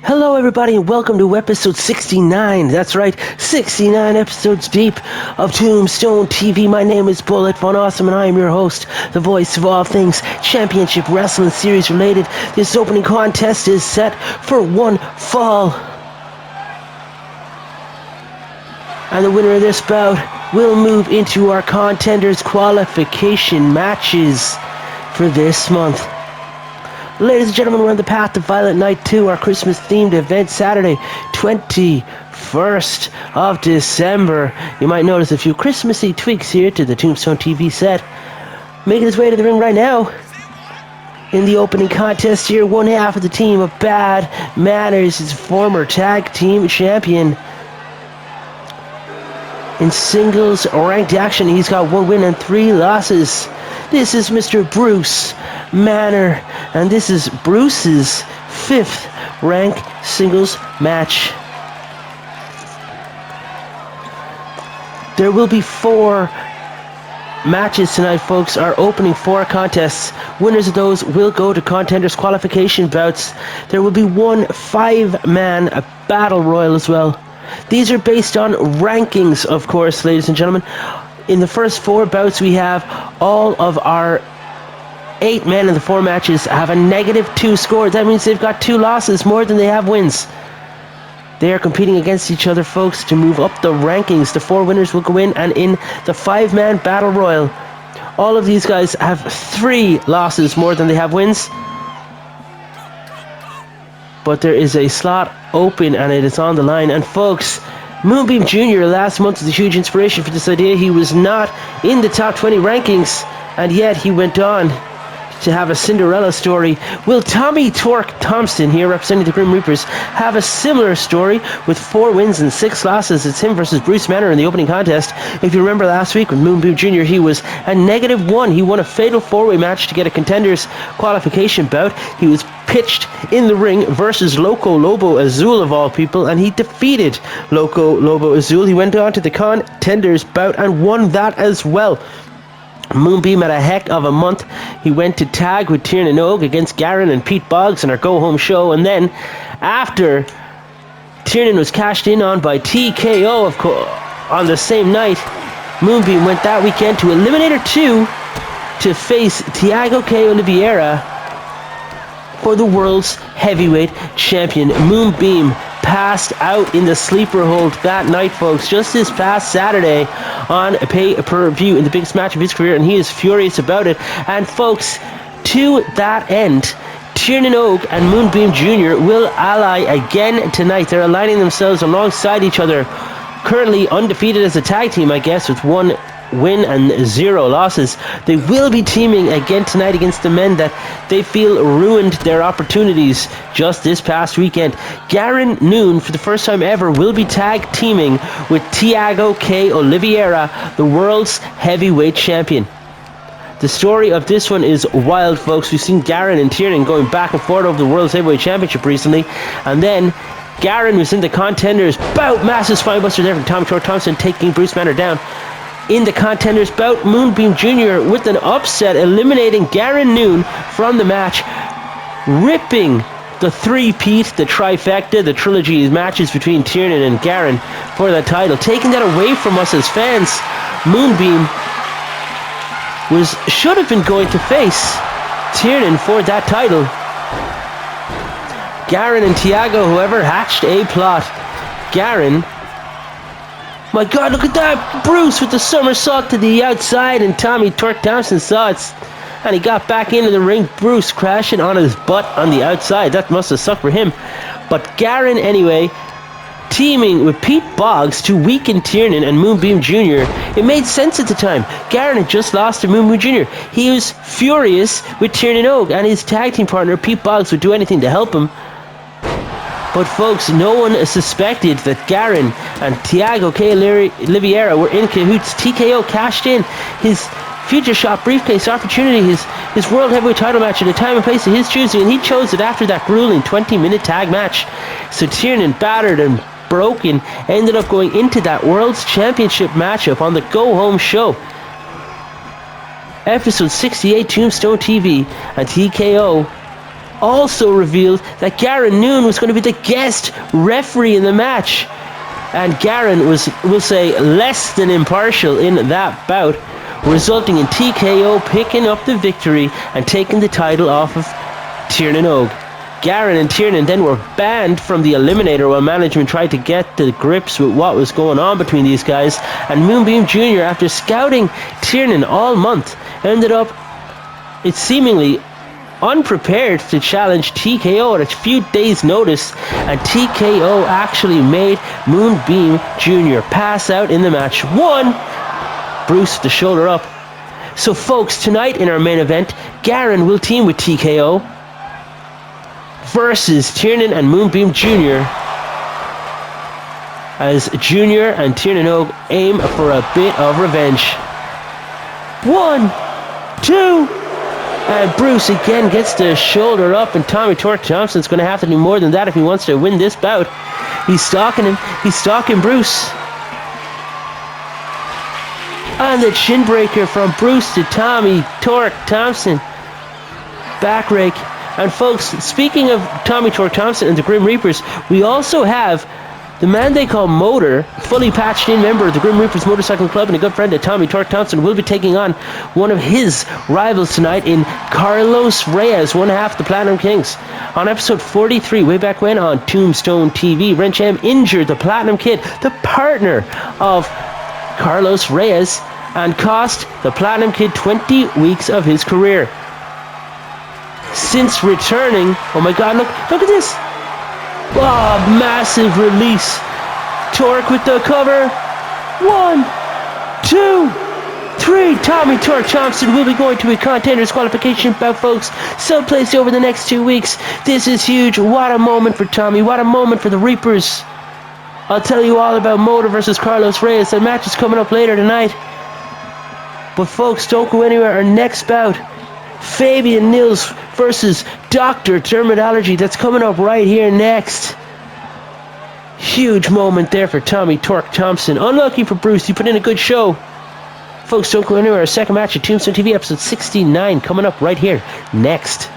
Hello everybody and welcome to episode 69. That's right, 69 episodes deep of Tombstone TV. My name is Bullet Von Awesome and I am your host, the voice of all things Championship Wrestling Series related. This opening contest is set for one fall. And the winner of this bout will move into our contenders qualification matches for this month. Ladies and gentlemen, we're on the path to Violent Night 2, our Christmas-themed event, Saturday, 21st of December. You might notice a few Christmassy tweaks here to the Tombstone TV set. Making his way to the ring right now. In the opening contest here, one half of the team of Bad Manners, his former tag team champion. In singles ranked action, he's got 1 win and 3 losses. This is Mr. Bruce Manor, and this is Bruce's 5th rank singles match. There will be 4 matches tonight, folks. Our opening 4 contests. Winners of those will go to contenders qualification bouts. There will be 1 5-man battle royal as well. These are based on rankings, of course, ladies and gentlemen. In the first 4 bouts, we have all of our 8 men in the 4 matches have a -2 score. That means they've got 2 losses more than they have wins. They are competing against each other, folks, to move up the rankings. The 4 winners will go in, and in the 5-man battle royal, all of these guys have 3 losses more than they have wins. But there is a slot open, and it is on the line. And folks, Moonbeam Jr. last month was a huge inspiration for this idea. He was not in the top 20 rankings, and yet he went on to have a Cinderella story. Will Tommy Torque Thompson, here representing the Grim Reapers, have a similar story with 4 wins and 6 losses? It's him versus Bruce Manor in the opening contest. If you remember last week with Moonbeam Jr., he was a -1. He won a fatal 4-way match to get a contenders qualification bout. He was pitched in the ring versus Loco Lobo Azul of all people, and he defeated Loco Lobo Azul. He went on to the contenders bout and won that as well. Moonbeam had a heck of a month. He went to tag with Tiernan Og against Garen and Pete Boggs in our go-home show, and then after Tiernan was cashed in on by TKO on the same night, Moonbeam went that weekend to Eliminator 2 to face Thiago K. Oliveira for the world's heavyweight champion. Moonbeam passed out in the sleeper hold that night, folks, just this past Saturday on a pay-per-view in the biggest match of his career, and he is furious about it. And folks, to that end, Tiernan Og and Moonbeam Jr. will ally again tonight. They're aligning themselves alongside each other, currently undefeated as a tag team, I guess, with 1 win and 0 losses. They will be teaming again tonight against the men that they feel ruined their opportunities just this past weekend. Garen Noon, for the first time ever, will be tag teaming with Thiago K. Oliveira, the world's heavyweight champion. The story of this one is wild, folks. We've seen Garen and Tiernan going back and forth over the world's heavyweight championship recently, and then Garen was in the contenders bout, massive spinebuster there from Tommy Torque Thompson, taking Bruce Manor down. In the contenders bout, Moonbeam Jr. with an upset, eliminating Garen Noon from the match, ripping the 3-peat, the trifecta, the trilogy matches between Tiernan and Garen for the title, taking that away from us as fans. Moonbeam should have been going to face Tiernan for that title. Garen and Thiago, however, hatched a plot. Garen, my God, look at that! Bruce with the somersault to the outside, and Tommy Torque Thompson saw it, and he got back into the ring. Bruce crashing on his butt on the outside. That must have sucked for him. But Garen, anyway, teaming with Pete Boggs to weaken Tiernan and Moonbeam Jr. It made sense at the time. Garen had just lost to Moonbeam Jr. He was furious with Tiernan Og, and his tag team partner, Pete Boggs, would do anything to help him. But folks, no one suspected that Garen and Thiago K. Oliveira were in cahoots. TKO cashed in his Future Shop briefcase opportunity, his World Heavyweight title match at a time and place of his choosing, and he chose it after that grueling 20-minute tag match. So Tiernan, battered and broken, ended up going into that World's Championship matchup on the go-home show. Episode 68, Tombstone TV, and TKO also revealed that Garen Noon was going to be the guest referee in the match. And Garen was, we'll say, less than impartial in that bout, resulting in TKO picking up the victory and taking the title off of Tiernan Og. Garen and Tiernan then were banned from the Eliminator while management tried to get to grips with what was going on between these guys, and Moonbeam Jr., after scouting Tiernan all month, ended up, it's seemingly unprepared to challenge TKO at a few days' notice, and TKO actually made Moonbeam Jr. pass out in the match. Bruce the shoulder up. So folks, tonight in our main event, Garen will team with TKO versus Tiernan and Moonbeam Jr. as Jr. and Tiernan Og aim for a bit of revenge. 1, 2, and Bruce again gets the shoulder up, and Tommy Torque Thompson's going to have to do more than that if he wants to win this bout. He's stalking him. He's stalking Bruce. And the chin breaker from Bruce to Tommy Torque Thompson. Back rake. And folks, speaking of Tommy Torque Thompson and the Grim Reapers, we also have the man they call Motor, fully patched in member of the Grim Reapers Motorcycle Club and a good friend of Tommy Torque Thompson, will be taking on one of his rivals tonight in Carlos Reyes, one half the Platinum Kings. On episode 43, way back when on Tombstone TV, Rencham injured the Platinum Kid, the partner of Carlos Reyes, and cost the Platinum Kid 20 weeks of his career. Since returning, oh my god, look at this. Oh, massive release. Torque with the cover. 1, 2, 3. Tommy Torque Thompson will be going to a contenders qualification bout, folks. Someplace over the next 2 weeks. This is huge. What a moment for Tommy. What a moment for the Reapers. I'll tell you all about Motor versus Carlos Reyes. That match is coming up later tonight. But folks, don't go anywhere. Our next bout, Fabian Nils versus Dr. Dermatology. That's coming up right here next. Huge moment there for Tommy Torque Thompson. Unlucky for Bruce. He put in a good show. Folks, don't go anywhere. Our second match at Tombstone TV, episode 69, coming up right here next.